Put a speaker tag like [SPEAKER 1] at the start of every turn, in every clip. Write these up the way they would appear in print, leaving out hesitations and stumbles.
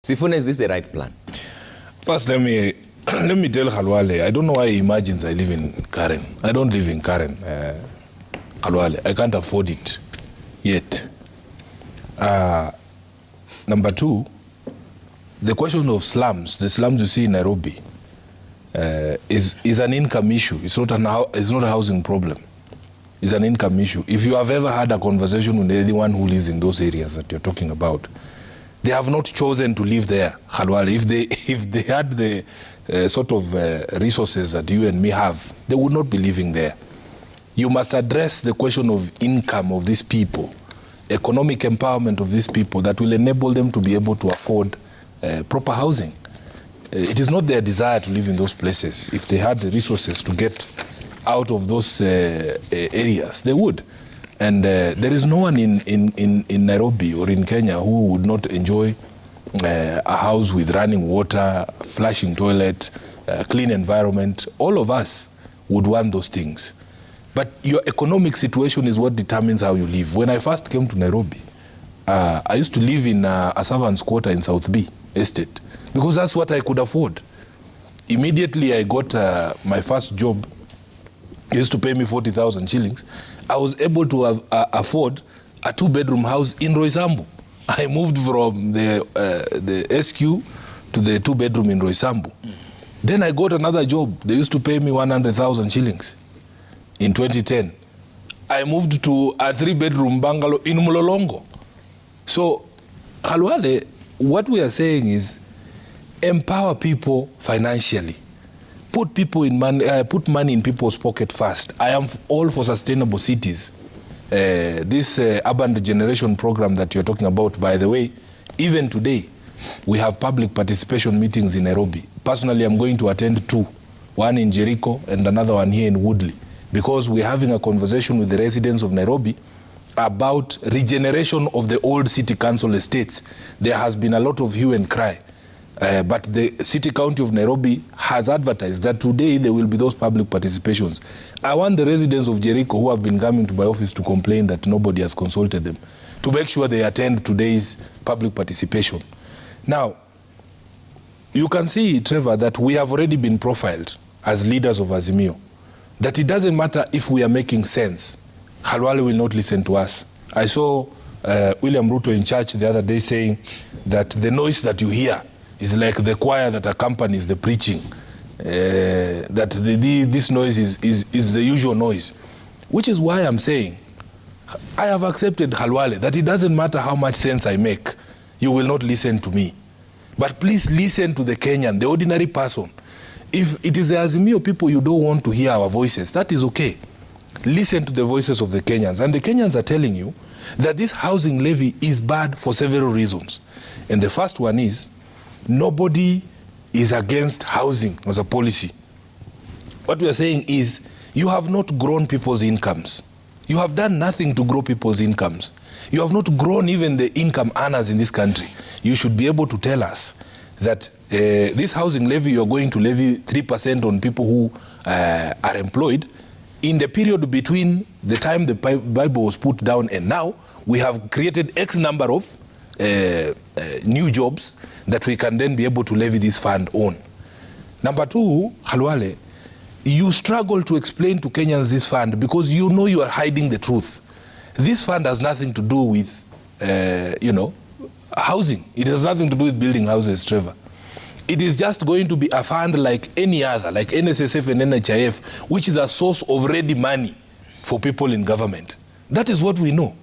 [SPEAKER 1] Sifuna, is this the right plan?
[SPEAKER 2] First, let me tell Khalwale, I don't know why he imagines I live in Karen. I don't live in Karen, Khalwale. I can't afford it yet. Number two, the question of slums, the slums you see in Nairobi, is an income issue. It's not a housing problem. It's an income issue. If you have ever had a conversation with anyone who lives in those areas that you're talking about, they have not chosen to live there, Khalwale. If they had the sort of resources that you and me have, they would not be living there. You must address the question of income of these people, economic empowerment of these people that will enable them to be able to afford proper housing. It is not their desire to live in those places. If they had the resources to get out of those areas, they would. And there is no one in Nairobi or in Kenya who would not enjoy a house with running water, flushing toilet, clean environment. All of us would want those things. But your economic situation is what determines how you live. When I first came to Nairobi, I used to live in a servant's quarter in South B Estate because that's what I could afford. Immediately I got my first job. He used to pay me 40,000 shillings. I was able to afford a 2-bedroom house in Roysambu. I moved from the SQ to the 2-bedroom in Roysambu. Then I got another job. They used to pay me 100,000 shillings in 2010. I moved to a 3-bedroom bungalow in Mlolongo. So, Khalwale, what we are saying is empower people financially. Put money in people's pocket first. I am all for sustainable cities. This urban regeneration program that you're talking about, by the way, even today, we have public participation meetings in Nairobi. Personally, I'm going to attend 2, one in Jericho and another one here in Woodley, because we're having a conversation with the residents of Nairobi about regeneration of the old city council estates. There has been a lot of hue and cry. But the city county of Nairobi has advertised that today there will be those public participations. I want the residents of Jericho who have been coming to my office to complain that nobody has consulted them to make sure they attend today's public participation. Now, you can see, Trevor, that we have already been profiled as leaders of Azimio, that it doesn't matter if we are making sense. Khalwale will not listen to us. I saw William Ruto in church the other day saying that the noise that you hear is like the choir that accompanies the preaching, that this noise is the usual noise, which is why I'm saying I have accepted, Khalwale, that it doesn't matter how much sense I make, you will not listen to me. But please listen to the Kenyan, the ordinary person. If it is the Azimio people you don't want to hear our voices, that is okay. Listen to the voices of the Kenyans. And the Kenyans are telling you that this housing levy is bad for several reasons. And the first one is, nobody is against housing as a policy. What we are saying is, you have not grown people's incomes. You have done nothing to grow people's incomes. You have not grown even the income earners in this country. You should be able to tell us that this housing levy, you're going to levy 3% on people who are employed. In the period between the time the Bible was put down and now, we have created X number of new jobs that we can then be able to levy this fund on. Number two, Khalwale, you struggle to explain to Kenyans this fund because you know you are hiding the truth. This fund has nothing to do with, housing. It has nothing to do with building houses, Trevor. It is just going to be a fund like any other, like NSSF and NHIF, which is a source of ready money for people in government. That is what we know.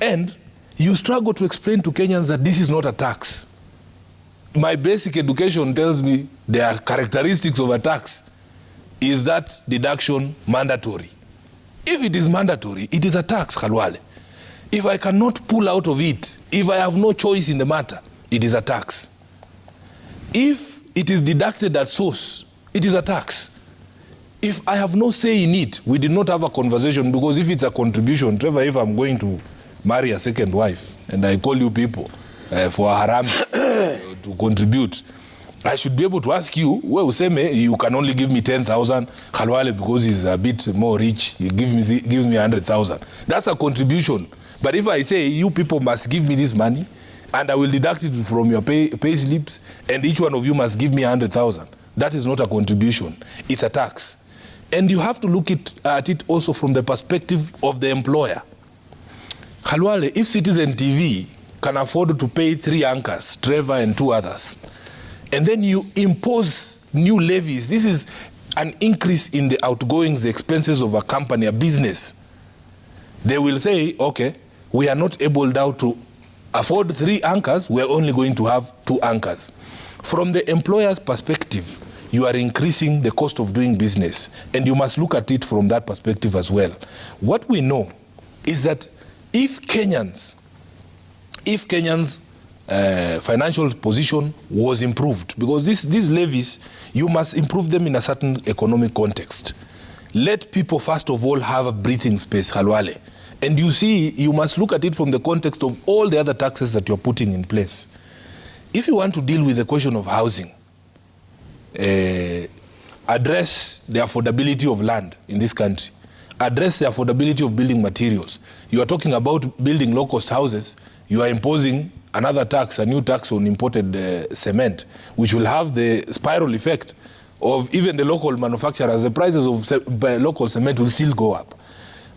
[SPEAKER 2] And you struggle to explain to Kenyans that this is not a tax. My basic education tells me there are characteristics of a tax. Is that deduction mandatory? If it is mandatory, it is a tax, Khalwale. If I cannot pull out of it, if I have no choice in the matter, it is a tax. If it is deducted at source, it is a tax. If I have no say in it, we did not have a conversation, because if it's a contribution, Trevor, if I'm going to marry a second wife and I call you people for a haram to contribute, I should be able to ask you, well, you can only give me 10,000, Khalwale, because he's a bit more rich, he gives me 100,000. That's a contribution. But if I say you people must give me this money, and I will deduct it from your pay slips, and each one of you must give me 100,000. That is not a contribution. It's a tax. And you have to look at it also from the perspective of the employer. Khalwale, if Citizen TV can afford to pay 3 anchors, Trevor and 2 others, and then you impose new levies, this is an increase in the outgoings, the expenses of a company, a business. They will say, okay, we are not able now to afford 3 anchors, we are only going to have 2 anchors. From the employer's perspective, you are increasing the cost of doing business, and you must look at it from that perspective as well. What we know is that if Kenyans' financial position was improved, because these levies, you must improve them in a certain economic context. Let people, first of all, have a breathing space, Khalwale. And you see, you must look at it from the context of all the other taxes that you're putting in place. If you want to deal with the question of housing, address the affordability of land in this country, address the affordability of building materials. You are talking about building low-cost houses, you are imposing another tax, a new tax on imported cement, which will have the spiral effect of even the local manufacturers. The prices of local cement will still go up.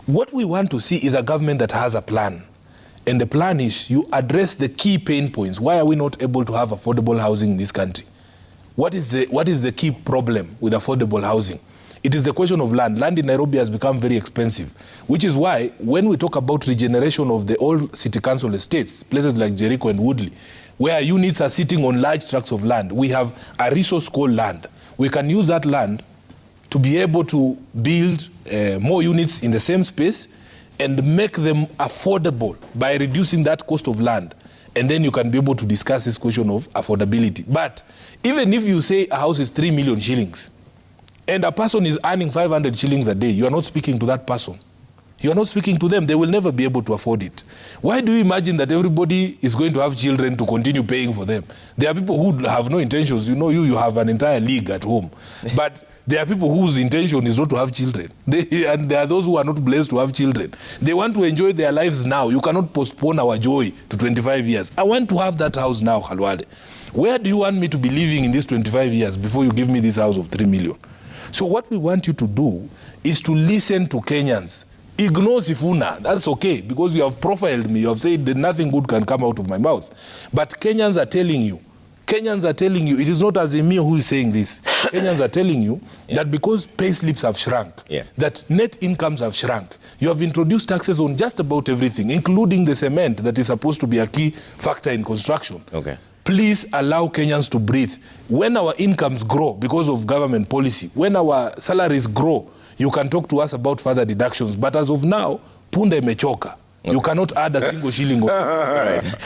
[SPEAKER 2] What we want to see is a government that has a plan. And the plan is you address the key pain points. Why are we not able to have affordable housing in this country? What is the key problem with affordable housing? It is the question of land. Land in Nairobi has become very expensive, which is why when we talk about regeneration of the old city council estates, places like Jericho and Woodley, where units are sitting on large tracts of land, we have a resource called land. We can use that land to be able to build more units in the same space and make them affordable by reducing that cost of land. And then you can be able to discuss this question of affordability. But even if you say a house is 3 million shillings and a person is earning 500 shillings a day, you are not speaking to that person. You are not speaking to them. They will never be able to afford it. Why do you imagine that everybody is going to have children to continue paying for them? There are people who have no intentions. You know, you have an entire league at home. But there are people whose intention is not to have children. And there are those who are not blessed to have children. They want to enjoy their lives now. You cannot postpone our joy to 25 years. I want to have that house now, Khalwale. Where do you want me to be living in these 25 years before you give me this house of 3 million? So what we want you to do is to listen to Kenyans. Ignore Sifuna. That's okay, because you have profiled me. You have said that nothing good can come out of my mouth. But Kenyans are telling you, it is not Azimio who is saying this. Kenyans are telling you that because pay slips have shrunk, that net incomes have shrunk, you have introduced taxes on just about everything, including the cement that is supposed to be a key factor in construction. Okay. Please allow Kenyans to breathe. When our incomes grow because of government policy, when our salaries grow, you can talk to us about further deductions. But as of now, Punda imechoka. You cannot add a single shilling. Right.